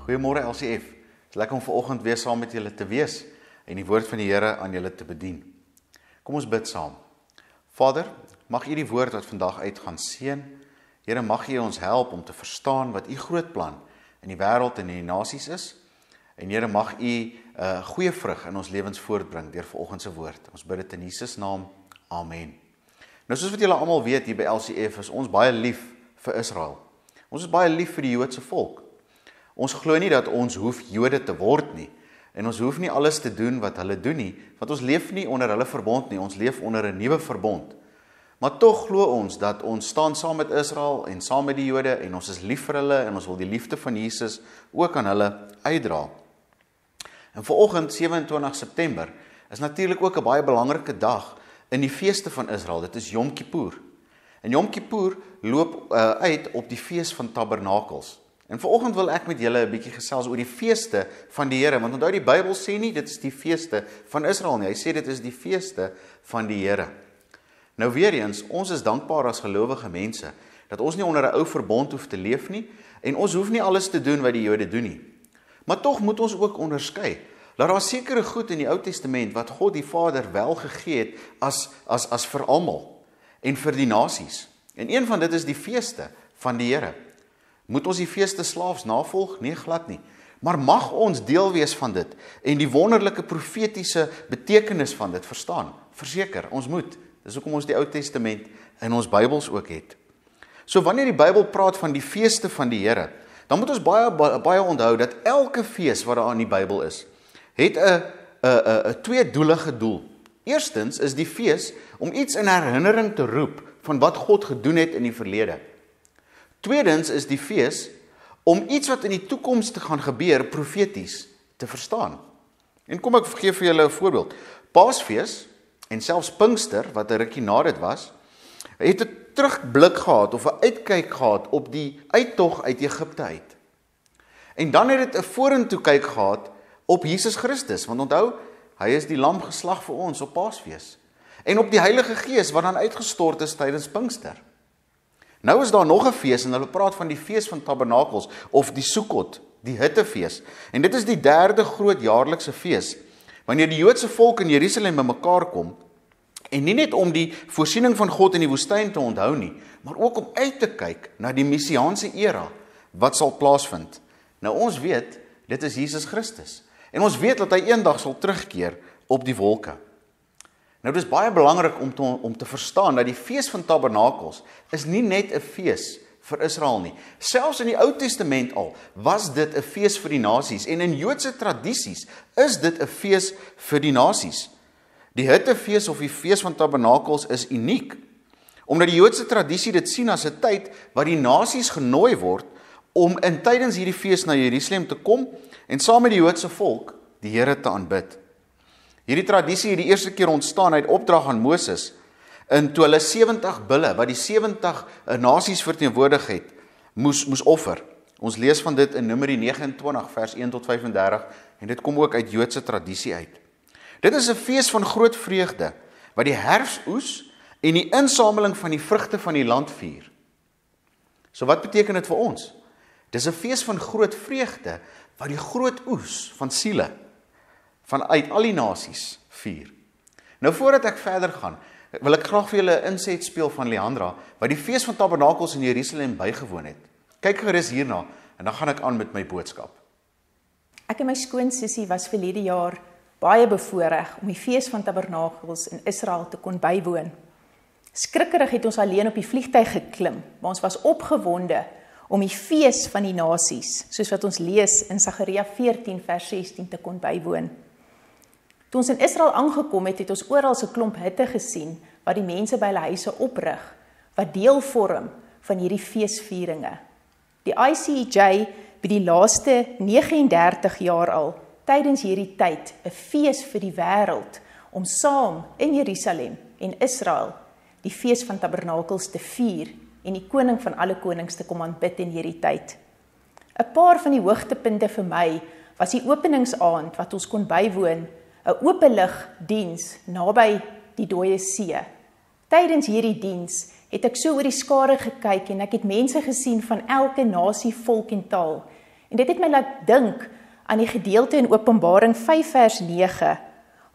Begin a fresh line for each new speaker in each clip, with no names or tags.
Goeiemôre LCF. Het is lekker om vanoggend weer saam met julle te wees en die woord van die Here aan julle te bedien. Kom ons bid saam. Vader, mag U die woord wat vandag uit gaan seën. Here, mag U ons help om te verstaan wat U groot plan in die wêreld en in die nasies is. En Here, mag U goeie vrug in ons lewens voortbring deur vanoggend se woord. Ons bid dit in Jesus naam. Amen. Nou soos wat julle almal weet hier by LCF is ons baie lief vir Israel. Ons is baie lief vir die Joodse volk. Ons glo nie dat ons hoef Jode te word nie, en ons hoef nie alles te doen wat hulle doen nie, want ons leef nie onder hulle verbond nie, ons leef onder 'n nuwe verbond. Maar tog glo ons dat ons staan saam met Israel en saam met die Jode, en ons is lief vir hulle, en ons wil die liefde van Jesus ook aan hulle uitdra. En vanoggend, 27 September, is natuurlik ook 'n baie belangrike dag in die feeste van Israel, dit is Yom Kippur. En Yom Kippur loop uit op die fees van Tabernakels. En vanoggend wil ek met julle 'n bietjie gesels oor die feeste van die Here, want onthou die Bybel sê nie dit is die feeste van Israel nie, hy sê dit is die feeste van die Here. Nou weer eens, ons is dankbaar as gelowige mense, dat ons nie onder 'n ou verbond hoef te leef nie, en ons hoef nie alles te doen wat die Jode doen nie. Maar tog moet ons ook onderskei, dat daar sekere goed in die Ou Testament, wat God die Vader wel gegee het, as vir almal, en vir die nasies. En een van dit is die feeste van die Here. Moet ons die feeste slaafs navolg? Nee, glad nie. Maar mag ons deel wees van dit en die wonderlike profetiese betekenis van dit verstaan? Verseker, ons moet. Dis hoekom ons die Ou Testament in ons Bybels ook het. So wanneer die Bybel praat van die feeste van die Here, dan moet ons baie onthou dat elke fees wat daar in die Bybel is, het 'n tweedoelige doel. Eerstens is die fees om iets in herinnering te roep van wat God gedoen het in die verlede. Tweedens is die fees om iets wat in die toekoms te gaan gebeur profeties te verstaan. En kom ek gee vir julle 'n voorbeeld. Paasfees en selfs Pinkster, wat 'n rukkie na dit was, het 'n terugblik gehad of 'n uitkyk gehad op die uittog uit Egipte uit. En dan het dit 'n vorentoe kyk gehad op Jesus Christus, want onthou, hy is die lam geslag vir ons op Paasfees. En op die Heilige Gees wat dan uitgestort is tydens Pinkster. Nou is daar nog 'n fees en hulle praat van die fees van Tabernakels of die Sukkot, die hittefees. En dit is die derde groot jaarlikse fees, wanneer die Joodse volk in Jerusalem bymekaar kom, en nie net om die voorsiening van God in die woestyn te onthou nie, maar ook om uit te kyk na die messiaanse era wat sal plaasvind. Nou ons weet, dit is Jesus Christus. En ons weet dat hy eendag sal terugkeer op die wolke. Nou dit is baie belangrik om te verstaan dat die fees van Tabernakels is nie net 'n fees vir Israel nie. Selfs in die Ou Testament al was dit 'n fees vir die nasies, en in Joodse tradisies is dit 'n fees vir die nasies. Die hittefees of die fees van Tabernakels is uniek, omdat die Joodse tradisie dit sien as 'n tyd waar die nasies genooi word om tydens hierdie fees na Jerusalem te kom en saam met die Joodse volk die Here te aanbid. Hierdie tradisie het die eerste keer ontstaan uit opdrag aan Moses, en toe hulle 70 bulle, wat die 70 nasies verteenwoordig het, moes offer. Ons lees van dit in Numeri 29 vers 1 tot 35, en dit kom ook uit Joodse tradisie uit. Dit is 'n fees van groot vreugde, wat die herfsoes en die insameling van die vrugte van die land vier. So wat beteken dit vir ons? Dis 'n fees van groot vreugde, wat die groot oes van siele vanuit al die nasies vier. Nou voordat ek verder gaan, wil ek graag vir julle 'n inset speel van Leandra, wat die fees van Tabernakels in Jerusalem bygewoon het. Kyk gerus hierna, en dan gaan ek aan met my boodskap.
Ek en my skoonsussie was verlede jaar baie bevoorreg om die fees van Tabernakels in Israel te kon bywoon. Skrikkerig het ons alleen op die vliegtuig geklim, maar ons was opgewonde om die fees van die nasies, soos wat ons lees in Sagaria 14 vers 16 te kon bywoon. Toe ons in Israel aangekom het, het ons oral 'n klomp hitte gesien, wat die mense by hulle huise oprig, wat deel vorm van hierdie feesvieringe. Die ICEJ by die laaste 39 jaar al, tydens hierdie tyd, 'n fees vir die wêreld, om saam in Jerusalem en Israel die fees van Tabernakels te vier, en die koning van alle konings te kom aanbid in hierdie tyd. 'n Paar van die hoogtepunte vir my was die openingsaand wat ons kon bywoon, 'n openligdiens naby die Dooie See. Tydens hierdie diens het ek so oor die skare gekyk en ek het mense gesien van elke nasie, volk en taal. En dit het my laat dink aan die gedeelte in Openbaring 5 vers 9,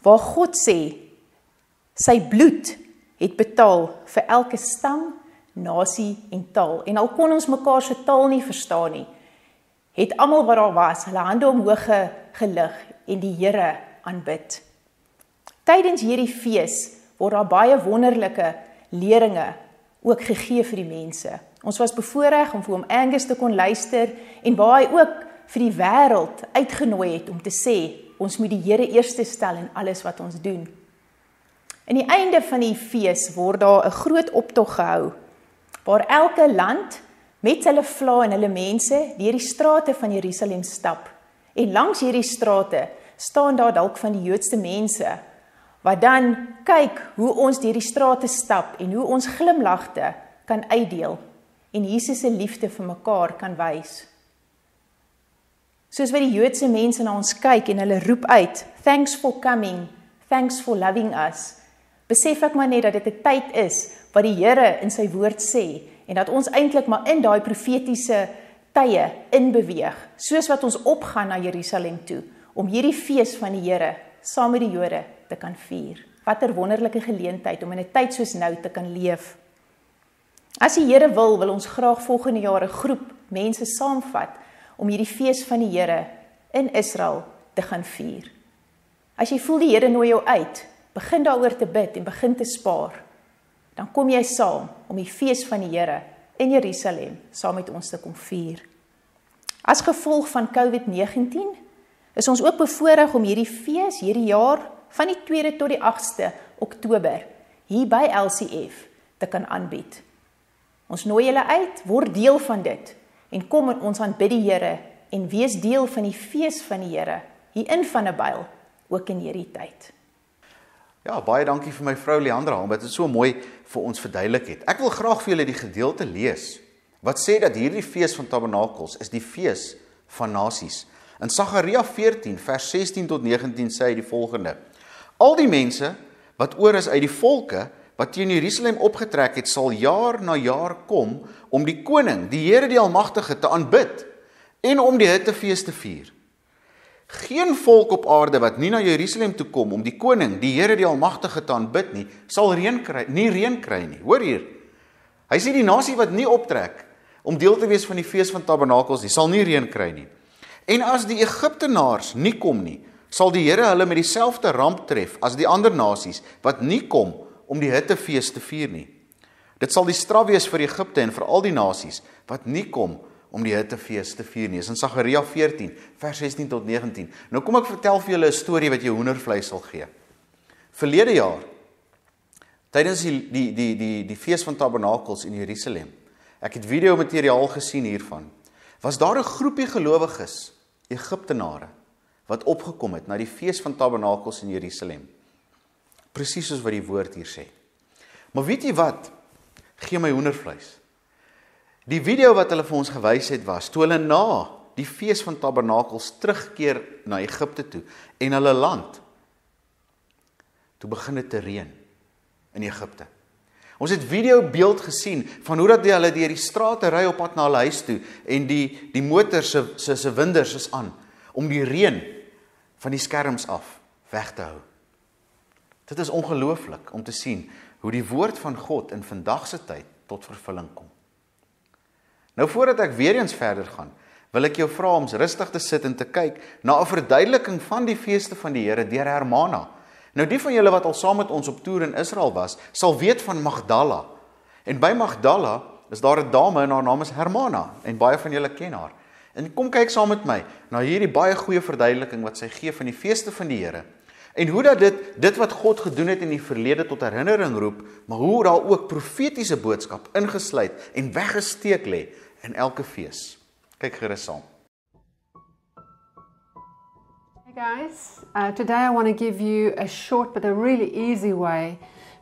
waar God sê, sy bloed het betaal vir elke stam, nasie en taal. En al kon ons mekaar se taal nie verstaan nie, het almal wat daar was, hulle hande omhoog gelig en die Here aanbid. Tydens hierdie fees word daar baie wonderlike leringe ook gegee vir die mense. Ons was bevoorreg om vir hom Angus te kon luister en waar hy ook vir die wêreld uitgenooi het om te sê, ons moet die Here eerste stel in alles wat ons doen. In die einde van die fees word daar 'n groot optog gehou, waar elke land met hulle vla en hulle mense deur die strate van Jerusalem stap. En langs hierdie strate staan daar dalk van die Joodse mense, wat dan kyk hoe ons deur die strate stap en hoe ons glimlagte kan uitdeel en Jesus se liefde vir mekaar kan wys. Soos wat die Joodse mense na ons kyk en hulle roep uit, "Thanks for coming, thanks for loving us." Besef ek maar net dat dit 'n tyd is wat die Here in sy woord sê en dat ons eintlik maar in daai profetiese tye inbeweeg, soos wat ons opgaan na Jerusalem toe om hierdie fees van die Here saam met die Jode te kan vier. Wat 'n wonderlike geleentheid om in 'n tyd soos nou te kan leef. As die Here wil ons graag volgende jaar 'n groep mense saamvat om hierdie fees van die Here in Israel te gaan vier. As jy voel die Here nooi jou uit, begin daaroor te bid en begin te spaar. Dan kom jy saam om die fees van die Here in Jerusalem saam met ons te kom vier. As gevolg van COVID-19 is ons ook bevoorreg om hierdie fees hierdie jaar van die 2de tot die 8ste Oktober hier by LCF te kan aanbied. Ons nooi julle uit, word deel van dit en kom en ons aanbid die Here en wees deel van die fees van die Here hier in Vanderbijl ook in hierdie tyd.
Ja, baie dankie vir my vrou Leandra, omdat dit so mooi vir ons verduidelik het. Ek wil graag vir julle die gedeelte lees, wat sê dat hierdie fees van Tabernakels is die fees van nasies. In Sagaria 14, vers 16 tot 19 sê hy die volgende: Al die mense wat oor is uit die volke, wat teen Jerusalem opgetrek het, sal jaar na jaar kom, om die koning, die Here die Almagtige, te aanbid, en om die hittefees te vier. Geen volk op aarde wat nie na Jerusalem toe kom om die koning, die Here die Almagtige te aanbid nie, sal reën kry nie. Hoor hier. Hy sê die nasie wat nie optrek om deel te wees van die fees van Tabernakels nie, sal nie reën kry nie. En as die Egiptenaars nie kom nie, sal die Here hulle met dieselfde ramp tref as die ander nasies wat nie kom om die hittefees te vier nie. Dit sal die straf wees vir Egipte en vir al die nasies wat nie kom om die hittefees te vier nie. Dis in Sagaria 14, vers 16 tot 19. Nou kom ek vertel vir julle 'n storie wat jou hoendervleis sal gee. Verlede jaar, tydens die fees van Tabernakels in Jerusalem, ek het videomateriaal gesien hiervan, was daar 'n groepie gelowiges, Egiptenare, wat opgekom het na die fees van Tabernakels in Jerusalem. Presies soos wat die woord hier sê. Maar weet jy wat? Gee my hoendervleis. Die video wat hulle vir ons gewys het was, toe hulle na die fees van Tabernakels terugkeer na Egipte toe, en hulle land, toe begin dit te reën in Egipte. Ons het videobeeld gesien van hoe dat hulle deur die strate ry op pad na hulle huis toe, en die motor se winders is aan, om die reën van die skerms af weg te hou. Dit is ongelooflik om te sien hoe die woord van God in vandag se tyd tot vervulling kom. Nou voordat ek weer eens verder gaan, wil ek jou vra om rustig te sit en te kyk na 'n verduideliking van die feeste van die Here deur Hermana. Nou die van julle wat al saam met ons op toer in Israel was, sal weet van Magdala. En by Magdala is daar 'n dame en haar naam is Hermana, en baie van julle ken haar. En kom kyk saam met my na hierdie baie goeie verduideliking wat sy gee van die feeste van die Here. En hoe dat dit wat God gedoen het in die verlede tot herinnering roep, maar hoe daar ook profetiese boodskap ingesluit en weggesteek lê in elke fees. Kyk gerus saam.
Hey guys, today I want to give you a short but a really easy way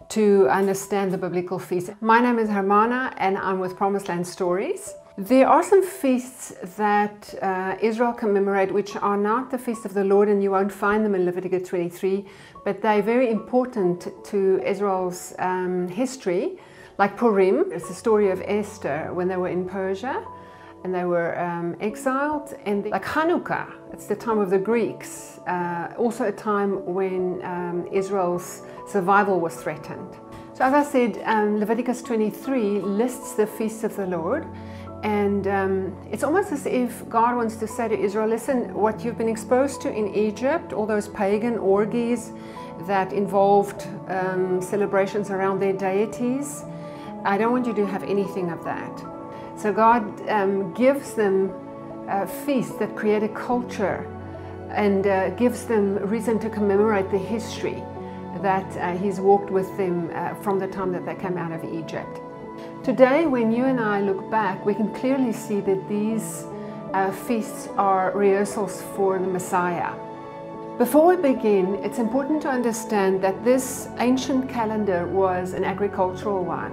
to understand the biblical feasts. My name is Hermana and I'm with Promised Land Stories. There are some feasts that Israel commemorate which are not the feast of the Lord, and you won't find them in Leviticus 23, but they're very important to Israel's history, like Purim. It's the story of Esther when they were in Persia. and they were exiled. And like Hanukkah, it's the time of the Greeks, also a time when Israel's survival was threatened. So as I said, Leviticus 23 lists the feasts of the Lord, and it's almost as if God wants to say to Israel, listen, what you've been exposed to in Egypt, all those pagan orgies that involved celebrations around their deities, I don't want you to have anything of that. So God gives them feasts that create a culture and gives them reason to commemorate the history that He's walked with them from the time that they came out of Egypt. Today, when you and I look back, we can clearly see that these feasts are rehearsals for the Messiah. Before we begin, it's important to understand that this ancient calendar was an agricultural one.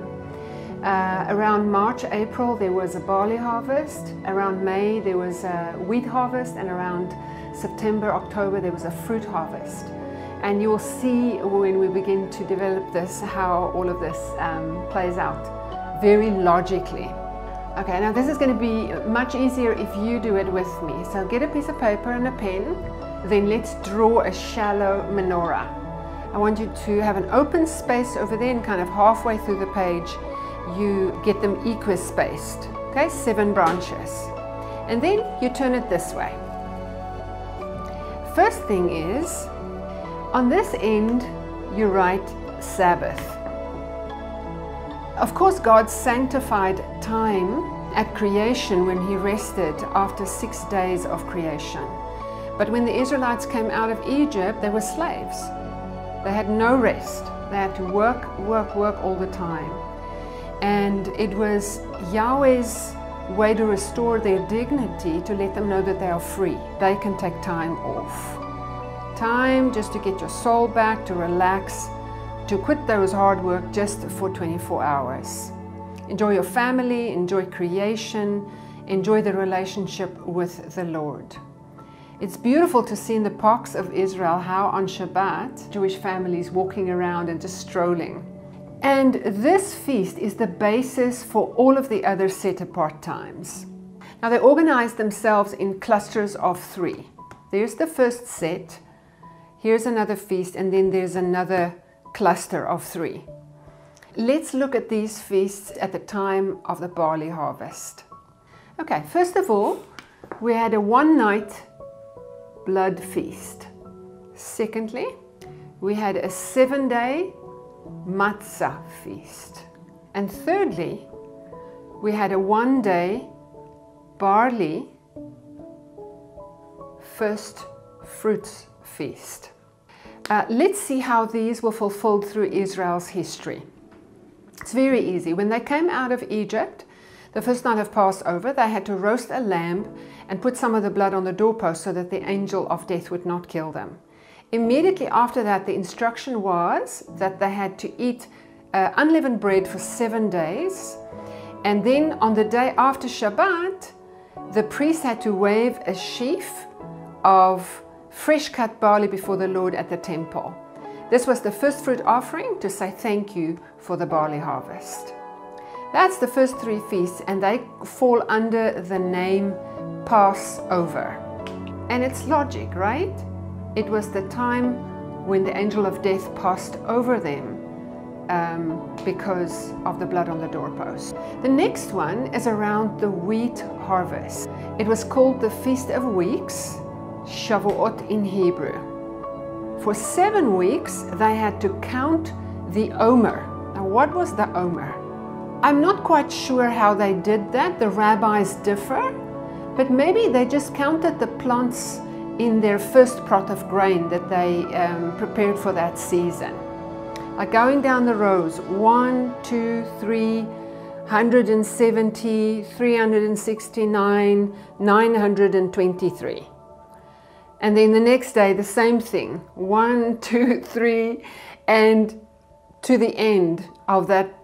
Around March, April, there was a barley harvest. Around May, there was a wheat harvest. And around September, October, there was a fruit harvest. And you will see when we begin to develop this, how all of this plays out very logically. Okay, now this is going to be much easier if you do it with me. So get a piece of paper and a pen, then let's draw a shallow menorah. I want you to have an open space over there, and kind of halfway through the page, you get them equispaced, okay, 7 branches. And then you turn it this way. First thing is, on this end, you write Sabbath. Of course, God sanctified time at creation when He rested after 6 days of creation. But when the Israelites came out of Egypt, they were slaves. They had no rest. They had to work all the time. And it was Yahweh's way to restore their dignity, to let them know that they are free. They can take time off. Time just to get your soul back, to relax, to quit those hard work just for 24 hours. Enjoy your family, enjoy creation, enjoy the relationship with the Lord. It's beautiful to see in the parks of Israel how on Shabbat, Jewish families walking around and just strolling. And this feast is the basis for all of the other set-apart times. Now they organize themselves in clusters of 3. There's the first set, here's another feast, and then there's another cluster of 3. Let's look at these feasts at the time of the barley harvest. Okay, first of all, we had a 1-night blood feast. Secondly, we had a 7-day matzah feast. And thirdly, we had a 1-day barley first fruits feast. Let's see how these were fulfilled through Israel's history. It's very easy. When they came out of Egypt, the first night of Passover, they had to roast a lamb and put some of the blood on the doorpost so that the angel of death would not kill them. Immediately after that, the instruction was that they had to eat unleavened bread for 7 days. And then on the day after Shabbat, the priest had to wave a sheaf of fresh cut barley before the Lord at the temple. This was the first fruit offering to say thank you for the barley harvest. That's the first 3 feasts, and they fall under the name Passover. And it's logic, right? It was the time when the angel of death passed over them because of the blood on the doorpost. The next one is around the wheat harvest. It was called the Feast of Weeks, Shavuot in Hebrew. For 7 weeks, they had to count the omer. Now, what was the omer? I'm not quite sure how they did that. The rabbis differ, but maybe they just counted the plants in their first plot of grain that they prepared for that season. Like going down the rows, 1, 2, 3, 170, 369, 923. And then the next day, the same thing, 1, 2, 3, and to the end of that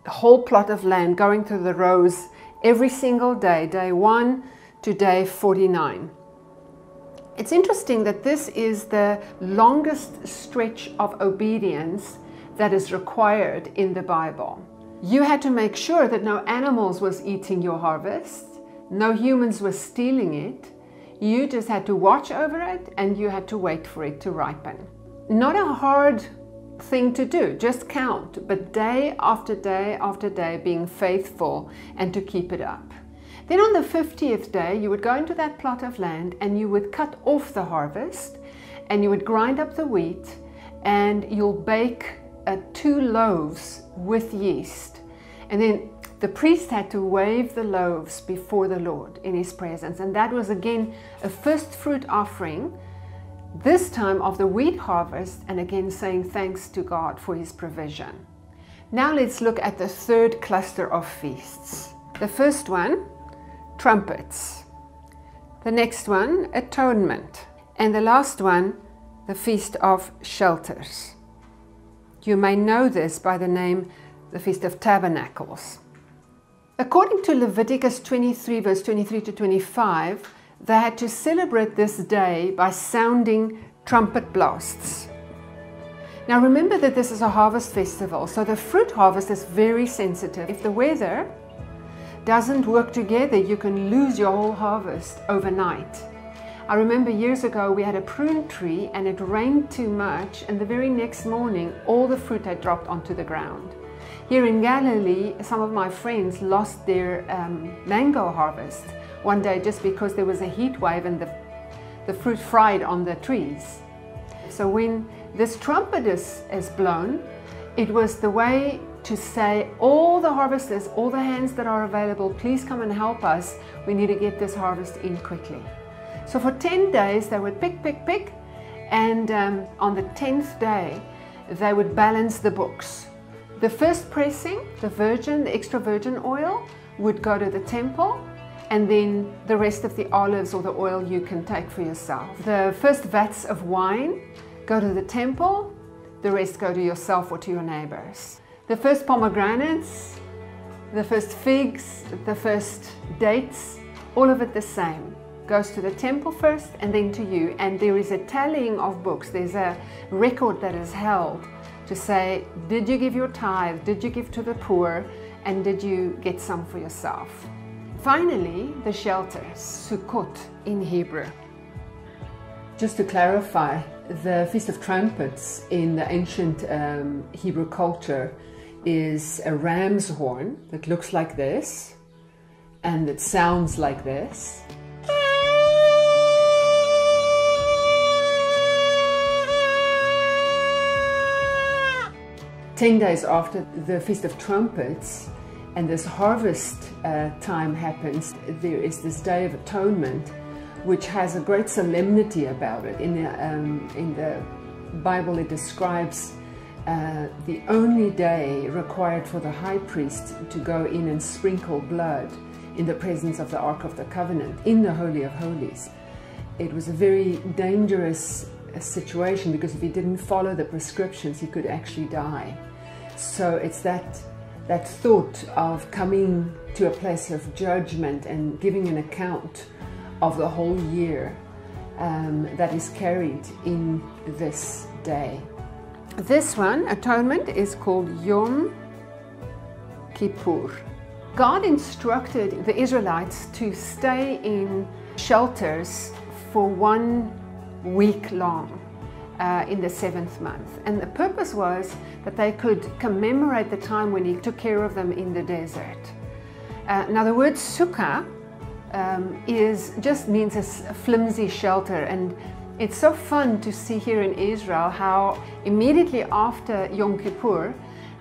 whole plot of land, going through the rows every single day, day 1 to day 49. It's interesting that this is the longest stretch of obedience that is required in the Bible. You had to make sure that no animals was eating your harvest. No humans were stealing it. You just had to watch over it and you had to wait for it to ripen. Not a hard thing to do, just count, but day after day after day being faithful and to keep it up. Then on the 50th day, you would go into that plot of land and you would cut off the harvest and you would grind up the wheat and you'll bake 2 loaves with yeast. And then the priest had to wave the loaves before the Lord in his presence. And that was again a first fruit offering, this time of the wheat harvest, and again saying thanks to God for his provision. Now let's look at the third cluster of feasts. The first one, trumpets. The next one, atonement. And the last one, the Feast of Shelters. You may know this by the name, the Feast of Tabernacles. According to Leviticus 23, verse 23 to 25, they had to celebrate this day by sounding trumpet blasts. Now remember that this is a harvest festival, so the fruit harvest is very sensitive. If the weather doesn't work together, you can lose your whole harvest overnight. I remember years ago we had a prune tree and it rained too much, and the very next morning all the fruit had dropped onto the ground. Here in Galilee, some of my friends lost their mango harvest one day just because there was a heat wave and the fruit fried on the trees. So when this trumpet is blown, it was the way to say, all the harvesters, all the hands that are available, please come and help us. We need to get this harvest in quickly. So for 10 days they would pick, and on the 10th day they would balance the books. The first pressing, the extra virgin oil, would go to the temple, and then the rest of the olives or the oil you can take for yourself. The first vats of wine go to the temple, the rest go to yourself or to your neighbors. The first pomegranates, the first figs, the first dates, all of it the same. Goes to the temple first and then to you. And there is a tallying of books. There's a record that is held to say, did you give your tithe? Did you give to the poor? And did you get some for yourself? Finally, the shelters, Sukkot in Hebrew.
Just to clarify, the Feast of Trumpets in the ancient Hebrew culture is a ram's horn that looks like this and it sounds like this. Ten days after the Feast of Trumpets and this harvest time happens, there is this Day of Atonement, which has a great solemnity about it. In the Bible it describes the only day required for the high priest to go in and sprinkle blood in the presence of the Ark of the Covenant in the Holy of Holies. It was a very dangerous situation because if he didn't follow the prescriptions he could actually die. So it's that thought of coming to a place of judgment and giving an account of the whole year that is carried in this day.
This one, atonement, is called Yom Kippur. God instructed the Israelites to stay in shelters for 1 week long in the 7th month. And the purpose was that they could commemorate the time when he took care of them in the desert. Now the word sukkah just means a flimsy shelter, and it's so fun to see here in Israel how immediately after Yom Kippur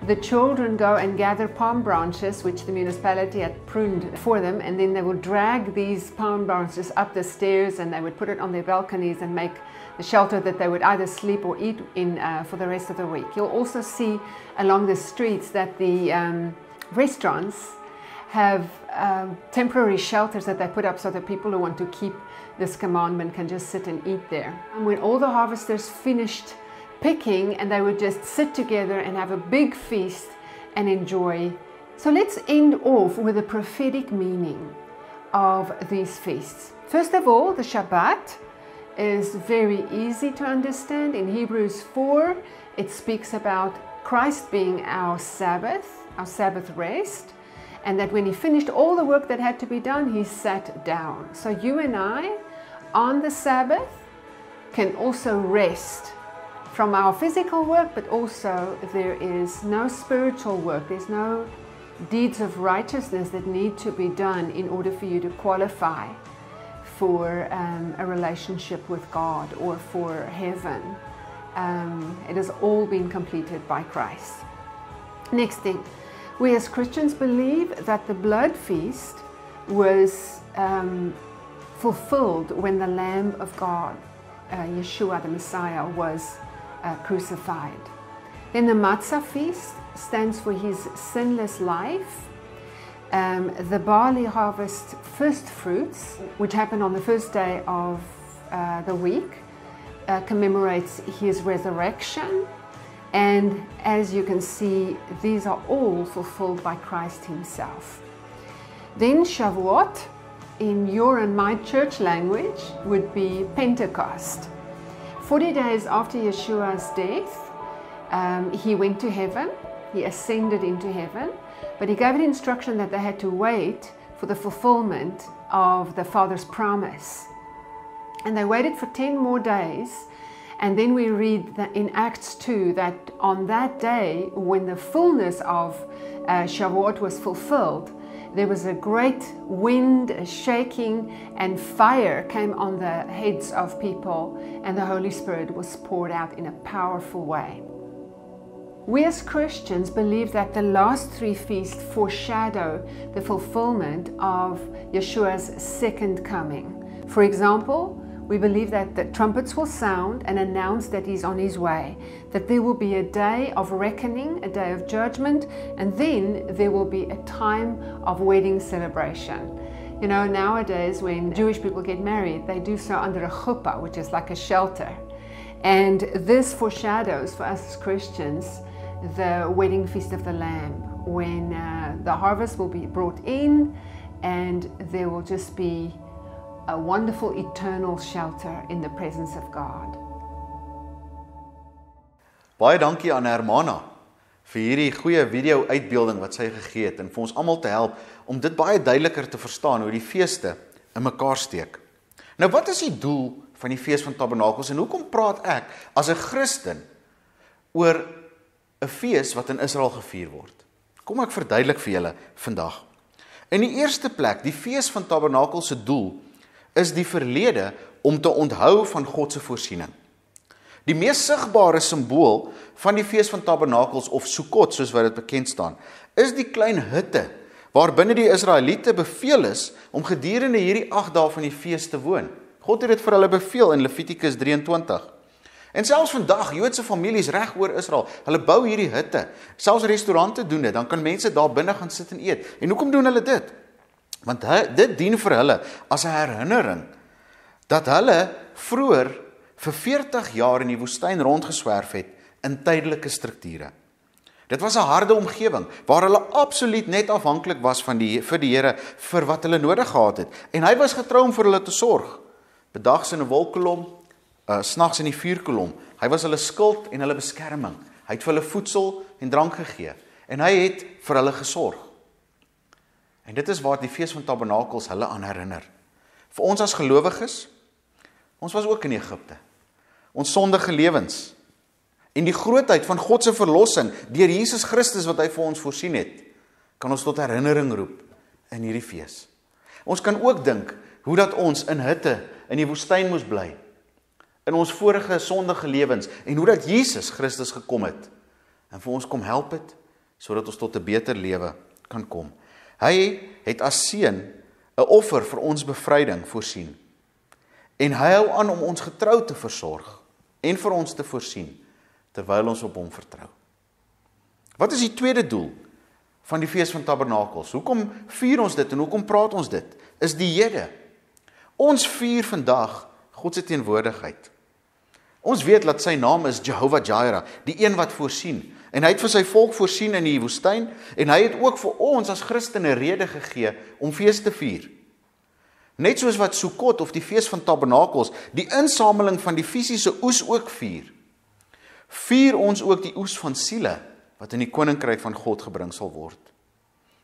the children go and gather palm branches which the municipality had pruned for them, and then they will drag these palm branches up the stairs and they would put it on their balconies and make the shelter that they would either sleep or eat in for the rest of the week. You'll also see along the streets that the restaurants have temporary shelters that they put up so that people who want to keep this commandment can just sit and eat there. And when all the harvesters finished picking, and they would just sit together and have a big feast and enjoy. So let's end off with the prophetic meaning of these feasts. First of all, the Shabbat is very easy to understand. In Hebrews 4, it speaks about Christ being our Sabbath rest. and that when he finished all the work that had to be done, he sat down. So you and I, on the Sabbath, can also rest from our physical work, but also there is no spiritual work. There's no deeds of righteousness that need to be done in order for you to qualify for a relationship with God or for heaven. It has all been completed by Christ. Next thing, we as Christians believe that the blood feast was fulfilled when the Lamb of God, Yeshua the Messiah, was crucified. Then the Matzah feast stands for his sinless life. The barley harvest first fruits, which happen on the first day of the week, commemorates his resurrection. And as you can see, these are all fulfilled by Christ himself. Then Shavuot, in your and my church language, would be Pentecost. 40 days after Yeshua's death, he went to heaven, he ascended into heaven, but he gave an instruction that they had to wait for the fulfillment of the Father's promise. And they waited for 10 more days. And then we read that in Acts 2 that on that day, when the fullness of Shavuot was fulfilled, there was a great wind, a shaking, and fire came on the heads of people, and the Holy Spirit was poured out in a powerful way. We as Christians believe that the last 3 feasts foreshadow the fulfillment of Yeshua's second coming. For example, we believe that the trumpets will sound and announce that he's on his way, that there will be a day of reckoning, a day of judgment, and then there will be a time of wedding celebration. You know, nowadays when Jewish people get married, they do so under a chuppah, which is like a shelter. And this foreshadows for us as Christians the wedding feast of the Lamb, when the harvest will be brought in and there will just be a wonderful eternal shelter in the presence of God.
Baie dankie aan Hermana vir hierdie goeie video uitbeelding wat sy gegee het en vir ons almal te help om dit baie duideliker te verstaan hoe die feeste in mekaar steek. Nou wat is die doel van die fees van Tabernakels en hoekom praat ek as 'n Christen oor 'n fees wat in Israel gevier word? Kom ek verduidelik vir julle vandag. In die eerste plek, die fees van Tabernakels se doel is die verlede om te onthou van God se voorsiening. Die mees sigbare simbool van die fees van Tabernakels of Sukkot, soos wat dit bekend staan, is die klein hutte waarbinne die Israeliete beveel is om gedurende hierdie 8 dae van die fees te woon. God het dit vir hulle beveel in Levitikus 23. En selfs vandag, Joodse families reg oor Israel, hulle bou hierdie hutte. Selfs restaurante doen dit, dan kan mense daar binne gaan sit en eet. En hoekom doen hulle dit? Want dit dien vir hulle as 'n herinnering dat hulle vroeër vir 40 jaar in die woestyn rondgeswerf het in tydelike strukture. Dit was 'n harde omgewing waar hulle absoluut net afhanklik was vir die Here vir wat hulle nodig gehad het. En hy was getrou om vir hulle te sorg. Bedags in 'n wolkkolom, snags in die vuurkolom. Hy was hulle skild en hulle beskerming. Hy het vir hulle voedsel en drank gegee en hy het vir hulle gesorg. En dit is waar die fees van Tabernakels hulle aan herinner. Vir ons as gelowiges, ons was ook in Egipte. Ons sondige lewens en die grootheid van God se verlossing deur Jesus Christus wat hy vir ons voorsien het, kan ons tot herinnering roep in hierdie fees. Ons kan ook dink hoe dat ons in hitte in die woestyn moes bly, in ons vorige sondige lewens, en hoe dat Jesus Christus gekom het en vir ons kom help het sodat ons tot 'n beter lewe kan kom. Hy het as seun 'n offer vir ons bevryding voorsien. En hy hou aan om ons getrou te versorg en vir ons te voorsien terwyl ons op hom vertrou. Wat is die tweede doel van die fees van Tabernakels? Hoekom vier ons dit en hoekom praat ons dit? Is die Here. Ons vier vandag God se teenwoordigheid. Ons weet dat sy naam is Jehovah Jireh, die een wat voorsien. En hy het vir sy volk voorsien in die woestyn en hy het ook vir ons as Christene rede gegee om fees te vier. Net soos wat Sukkot of die fees van Tabernakels die insameling van die fisiese oes ook vier ons ook die oes van siele wat in die koninkryk van God gebring sal word.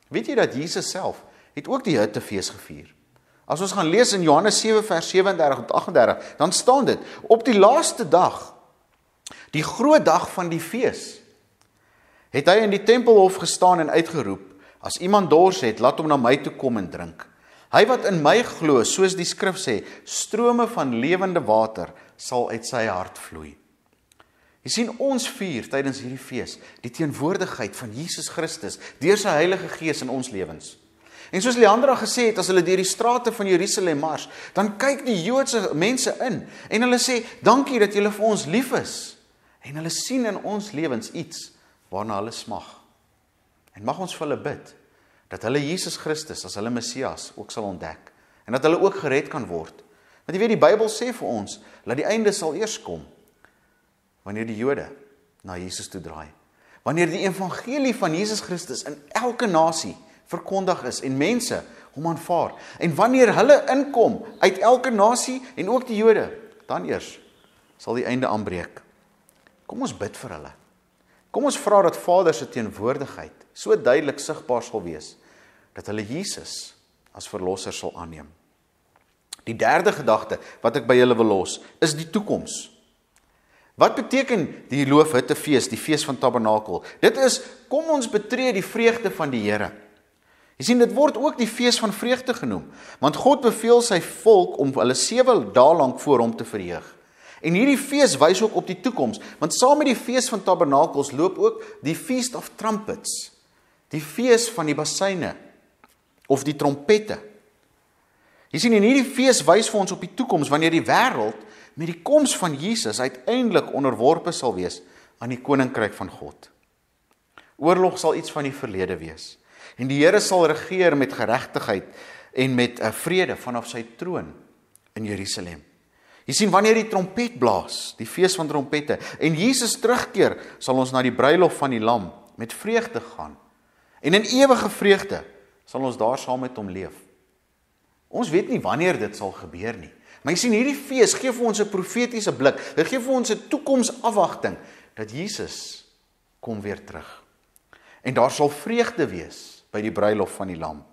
Weet jy dat Jesus self het ook die Hittefees gevier? As ons gaan lees in Johannes 7 vers 37 tot 38, dan staan dit, op die laaste dag, die groot dag van die fees, het hy in die tempelhof gestaan en uitgeroep, as iemand dors het, laat hom na my toe kom en drink. Hy wat in my glo, soos die skrif sê, strome van lewende water sal uit sy hart vloei. Jy sien, ons vier tydens hierdie fees die teenwoordigheid van Jesus Christus deur sy Heilige Gees in ons lewens. En soos Leandra gesê het, as hulle deur die strate van Jerusalem mars, dan kyk die Joodse mense in en hulle sê, dankie dat julle vir ons lief is. En hulle sien in ons lewens iets waarna hulle smag. En mag ons vir hulle bid dat hulle Jesus Christus as hulle Messias ook sal ontdek en dat hulle ook gered kan word. Want jy weet, die Bybel sê vir ons dat die einde sal eers kom wanneer die Jode na Jesus toe draai. Wanneer die evangelie van Jesus Christus in elke nasie verkondig is en mense hom aanvaar. En wanneer hulle inkom uit elke nasie en ook die Jode, dan eers sal die einde aanbreek. Kom ons bid vir hulle. Kom ons vra dat Vader se teenwoordigheid so duidelik sigbaar sal wees, dat hulle Jesus as verlosser sal aanneem. Die derde gedagte wat ek by julle wil los, is die toekoms. Wat beteken die Loofhuttefees, die fees van Tabernakel? Dit is, kom ons betree die vreugde van die Here. Jy sien, dit word ook die fees van vreugde genoem, want God beveel sy volk om hulle 7 dae lank voor hom te verheug. En hierdie fees wys ook op die toekoms, want saam met die fees van Tabernakels loop ook die Feast of Trumpets, die fees van die basyne, of die trompette. Jy sien, en hierdie fees wys vir ons op die toekoms, wanneer die wêreld met die koms van Jesus uiteindelik onderworpe sal wees aan die koninkryk van God. Oorlog sal iets van die verlede wees, en die Here sal regeer met geregtigheid en met vrede vanaf sy troon in Jerusalem. Jy sien, wanneer die trompet blaas, die fees van trompette, en Jesus terugkeer, sal ons na die bruilof van die Lam met vreugde gaan. En in ewige vreugde sal ons daar saam met hom leef. Ons weet nie wanneer dit sal gebeur nie. Maar jy sien, hierdie fees gee vir ons 'n profetiese blik. Dit gee vir ons 'n toekomsafwagting dat Jesus kom weer terug. En daar sal vreugde wees by die bruilof van die Lam.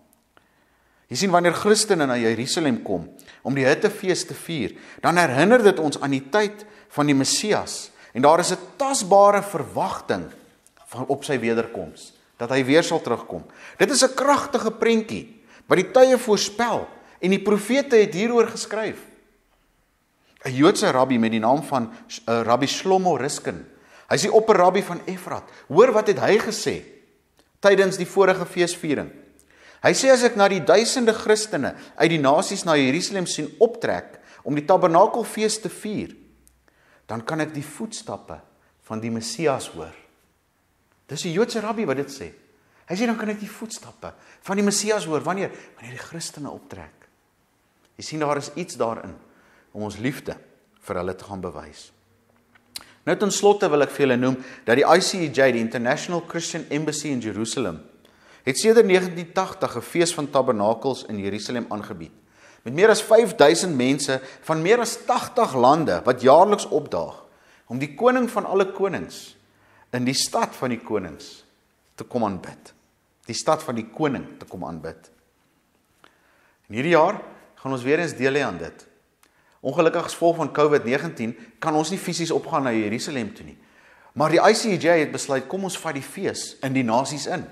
Jy sien, wanneer Christene na Jerusalem kom om die Hittefees te vier, dan herinner dit ons aan die tyd van die Messias. En daar is 'n tasbare verwagting op sy wederkoms, dat hy weer sal terugkom. Dit is 'n kragtige prentjie wat die tye voorspel en die profete het hieroor geskryf. 'n Joodse rabbi met die naam van Rabbi Shlomo Riskin. Hy is die opperrabbi van Efrat. Hoor wat het hy gesê tydens die vorige feesviering? Hy sê, as ek na die duisende Christene uit die nasies na Jerusalem sien optrek om die Tabernakelfees te vier, dan kan ek die voetstappe van die Messias hoor. Dis 'n Joodse rabbi wat dit sê. Hy sê, dan kan ek die voetstappe van die Messias hoor. Wanneer die Christene optrek. Jy sien, daar is iets daarin om ons liefde vir hulle te gaan bewys. Nou ten slotte wil ek vir julle noem dat die ICEJ, die International Christian Embassy in Jerusalem, het sedert 1980 'n fees van tabernakels in Jerusalem aangebied. Met meer as 5000 mense van meer as 80 lande wat jaarliks opdaag om die koning van alle konings in die stad van die konings te kom aanbid. Die stad van die koning te kom aanbid. En hierdie jaar gaan ons weer eens deel hê aan dit. Ongelukkig as gevolg van COVID-19 kan ons nie fisies opgaan na Jerusalem toe nie. Maar die ICEJ het besluit, kom ons vat die fees in die nasies in.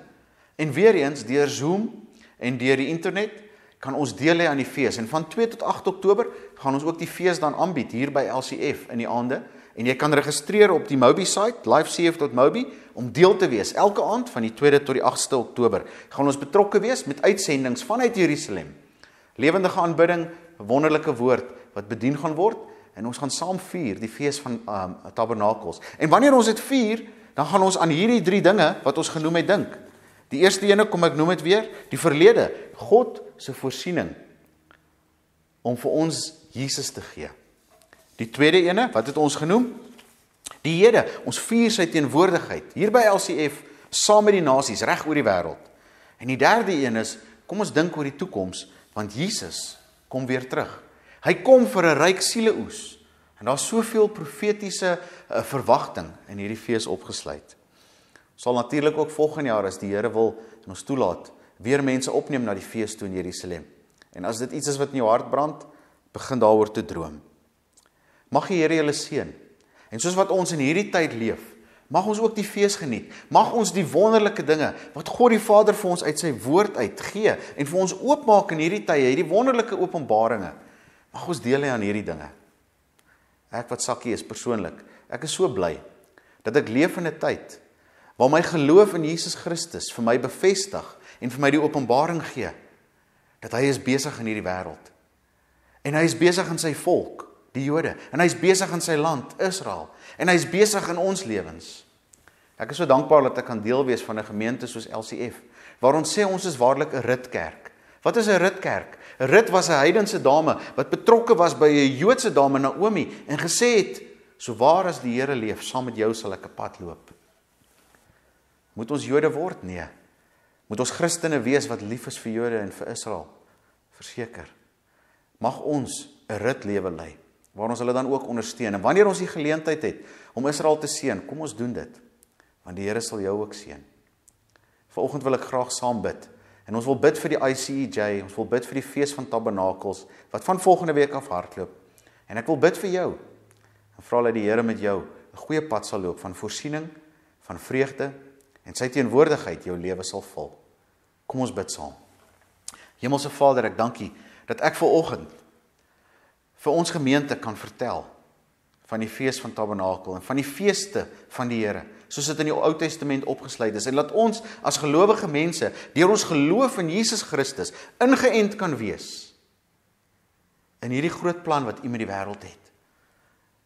En weer eens, deur Zoom en deur die internet, kan ons deel hê aan die fees. En van 2 tot 8 Oktober gaan ons ook die fees dan aanbied hier by LCF in die aande. En jy kan registreer op die Mobi site, livecf.mobi, om deel te wees. Elke aand van die 2de tot die 8ste Oktober gaan ons betrokke wees met uitsendings vanuit Jerusalem. Lewendige aanbidding, 'n wonderlike woord wat bedien gaan word, en ons gaan saam vier die fees van Tabernakels. En wanneer ons dit vier, dan gaan ons aan hierdie 3 dinge wat ons genoem het dink. Die eerste ene, kom ek noem dit weer, die verlede, God se voorsiening om vir ons Jesus te gee. Die tweede ene, wat het ons genoem? Die Here, ons vier sy teenwoordigheid hier by LCF saam met die nasies reg oor die wêreld. En die derde een is, kom ons dink oor die toekoms, want Jesus kom weer terug. Hy kom vir 'n ryk sieleoes. En daar's soveel profetiese verwagting in hierdie fees opgesluit. Sal natuurlik ook volgende jaar, as die Here wil en ons toelaat, weer mense opneem na die fees toe in Jerusalem. En as dit iets is wat in jou hart brand, begin daaroor te droom. Mag die Here julle seën. En soos wat ons in hierdie tyd leef, mag ons ook die fees geniet. Mag ons die wonderlike dinge wat God die Vader vir ons uit sy woord uit gee en vir ons oopmaak in hierdie tye, hierdie wonderlike openbaringe, mag ons deel hê aan hierdie dinge. Ek wat Sakkie is persoonlik, ek is so bly dat ek leef in 'n tyd waar my geloof in Jesus Christus vir my bevestig en vir my die openbaring gee dat hy is besig in hierdie wêreld. En hy is besig in sy volk, die Jode, en hy is besig in sy land, Israel, en hy is besig in ons lewens. Ek is so dankbaar dat ek kan deel wees van 'n gemeente soos LCF, waar ons sê ons is waarlik 'n ritkerk. Wat is 'n ritkerk? 'n Rit was 'n heidense dame wat betrokke was by 'n Joodse dame, Naomi, en gesê het, so waar as die Here leef, saam met jou sal ek 'n pad loop. Moet ons Jode word? Nee. Moet ons Christene wees wat lief is vir Jode en vir Israel? Verseker. Mag ons 'n ritlewe lei, waar ons hulle dan ook ondersteun. En wanneer ons die geleentheid het om Israel te seën, kom ons doen dit, want die Here sal jou ook seën. Vanoggend wil ek graag saam bid, en ons wil bid vir die ICEJ, ons wil bid vir die Fees van Tabernakels, wat van volgende week af hardloop. En ek wil bid vir jou, en vra dat die Here met jou 'n goeie pad sal loop, van voorsiening, van vreugde, en sy teenwoordigheid jou lewe sal vul. Kom ons bid saam. Hemelse Vader, ek dank U dat ek vanoggend vir ons gemeente kan vertel van die Fees van Tabernakel en van die feeste van die Here, soos dit in die Ou Testament opgesluit is, en laat ons as gelowige mense deur ons geloof in Jesus Christus ingeënt kan wees in hierdie groot plan wat U met die wêreld het.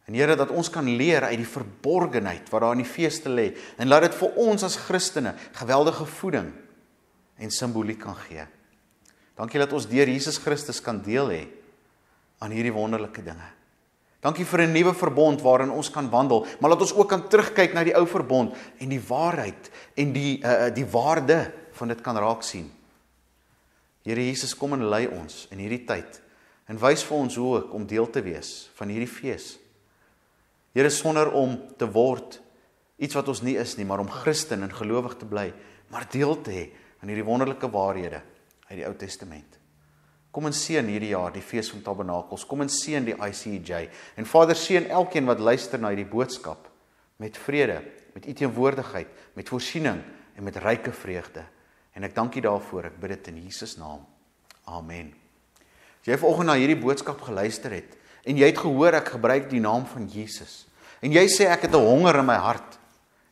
En Here, dat ons kan leer uit die verborgenheid wat daar in die feeste lê, en laat dit vir ons as Christene geweldige voeding en simboliek kan gee. Dankie dat ons deur Jesus Christus kan deel hê aan hierdie wonderlike dinge. Dankie vir 'n nuwe verbond waarin ons kan wandel, maar laat ons ook kan terugkyk na die ou verbond en die waarheid en die waarde van dit kan raak sien. Here Jesus, kom en lei ons in hierdie tyd en wys vir ons hoe om deel te wees van hierdie fees. Here, sonder om te word iets wat ons nie is nie, maar om Christen en gelowig te bly, maar deel te hê aan hierdie wonderlike waarhede uit die Ou Testament. Kom en seën hierdie jaar die Fees van Tabernakels, kom en seën die ICEJ, en Vader, seën elkeen wat luister na hierdie boodskap, met vrede, met U teenwoordigheid, met voorsiening en met ryke vreugde. En ek dank U daarvoor, ek bid dit in Jesus naam. Amen. As jy vanoggend na hierdie boodskap geluister het, en jy het gehoor ek gebruik die naam van Jesus, en jy sê ek het 'n honger in my hart,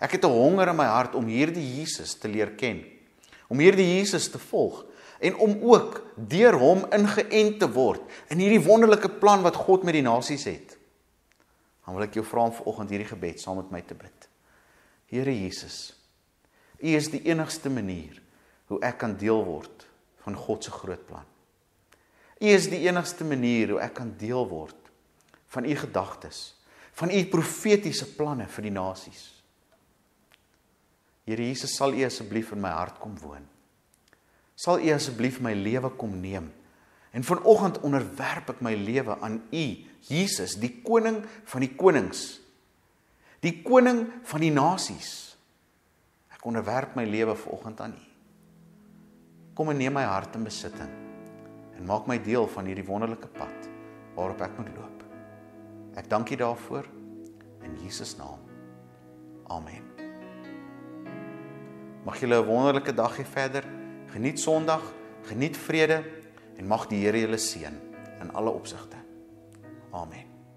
ek het 'n honger in my hart om hierdie Jesus te leer ken, om hierdie Jesus te volg, en om ook deur hom ingeënt te word in hierdie wonderlike plan wat God met die nasies het, dan wil ek jou vra om vanoggend hierdie gebed saam met my te bid. Here Jesus, U is die enigste manier hoe ek kan deel word van God se groot plan. U is die enigste manier hoe ek kan deel word van U gedagtes, van U profetiese planne vir die nasies. Here Jesus, sal U asseblief in my hart kom woon. Sal U asseblief my lewe kom neem. En vanoggend onderwerp ek my lewe aan U, Jesus, die koning van die konings, die koning van die nasies. Ek onderwerp my lewe vanoggend aan U. Kom en neem my hart in besitting en maak my deel van hierdie wonderlike pad waarop ek moet loop. Ek dank U daarvoor in Jesus naam. Amen. Mag julle 'n wonderlike dag hê verder. Geniet Sondag, geniet vrede en mag die Here julle seën in alle opsigte. Amen.